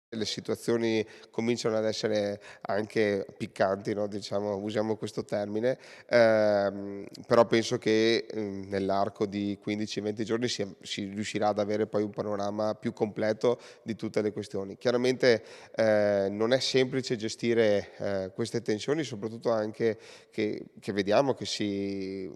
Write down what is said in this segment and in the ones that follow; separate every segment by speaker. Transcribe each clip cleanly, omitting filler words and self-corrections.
Speaker 1: Le situazioni cominciano ad essere anche piccanti, no, diciamo, usiamo questo termine, però penso che, nell'arco di 15, 20 giorni si riuscirà ad avere poi un panorama più completo di tutte le questioni. Chiaramente, non è semplice gestire, queste tensioni, soprattutto anche che vediamo che si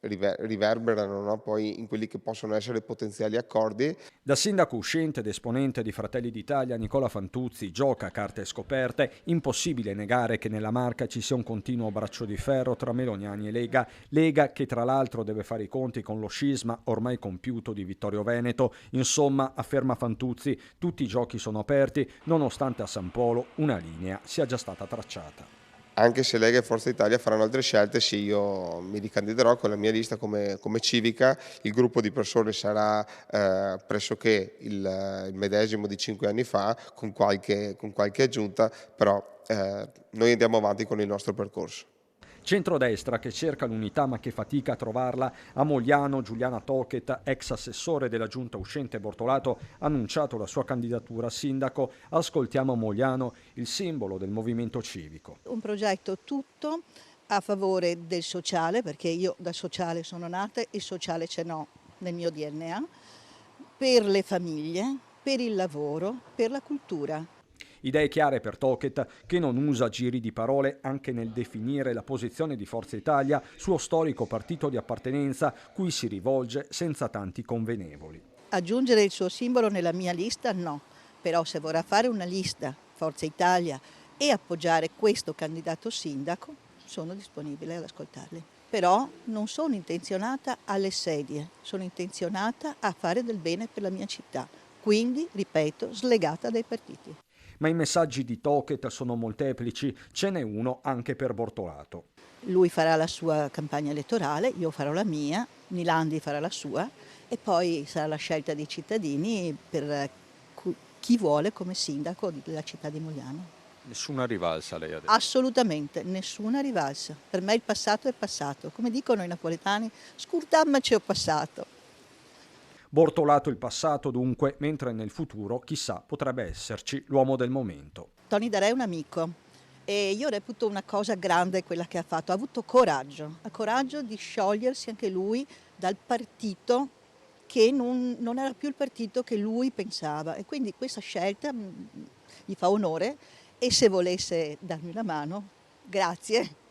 Speaker 1: riverberano, no, poi in quelli che possono essere potenziali accordi.
Speaker 2: Da sindaco uscente ed esponente di Fratelli d'Italia, Nicola Fantuzzi gioca a carte scoperte. Impossibile negare che nella Marca ci sia un continuo braccio di ferro tra Meloniani e Lega. Lega che tra l'altro deve fare i conti con lo scisma ormai compiuto di Vittorio Veneto. Insomma, afferma Fantuzzi, tutti i giochi sono aperti, nonostante a San Polo una linea sia già stata tracciata.
Speaker 1: Anche se Lega e Forza Italia faranno altre scelte, sì, io mi ricandiderò con la mia lista come civica, il gruppo di persone sarà pressoché il medesimo di 5 anni fa, con qualche aggiunta, però noi andiamo avanti con il nostro percorso.
Speaker 2: Centrodestra che cerca l'unità ma che fatica a trovarla. A Mogliano Giuliana Tocchet, ex assessore della giunta uscente Bortolato, ha annunciato la sua candidatura a sindaco. Ascoltiamo Mogliano, il simbolo del movimento civico.
Speaker 3: Un progetto tutto a favore del sociale, perché io da sociale sono nata e il sociale ce n'ho nel mio DNA, per le famiglie, per il lavoro, per la cultura.
Speaker 2: Idee chiare per Tocchet, che non usa giri di parole anche nel definire la posizione di Forza Italia, suo storico partito di appartenenza, cui si rivolge senza tanti convenevoli.
Speaker 3: Aggiungere il suo simbolo nella mia lista no, però se vorrà fare una lista Forza Italia e appoggiare questo candidato sindaco, sono disponibile ad ascoltarli. Però non sono intenzionata alle sedie, sono intenzionata a fare del bene per la mia città, quindi, ripeto, slegata dai partiti.
Speaker 2: Ma i messaggi di Tocchet sono molteplici, ce n'è uno anche per Bortolato.
Speaker 3: Lui farà la sua campagna elettorale, io farò la mia, Nilandi farà la sua e poi sarà la scelta dei cittadini per chi vuole come sindaco della città di Mogliano.
Speaker 2: Nessuna rivalsa, lei ha detto.
Speaker 3: Assolutamente, nessuna rivalsa. Per me il passato è passato. Come dicono i napoletani, scurdammaci ho passato.
Speaker 2: Bortolato il passato dunque, mentre nel futuro, chissà, potrebbe esserci l'uomo del momento.
Speaker 3: Tony Darè è un amico e io reputo una cosa grande quella che ha fatto. Ha avuto coraggio, ha coraggio di sciogliersi anche lui dal partito che non era più il partito che lui pensava e quindi questa scelta gli fa onore e se volesse darmi una mano, grazie.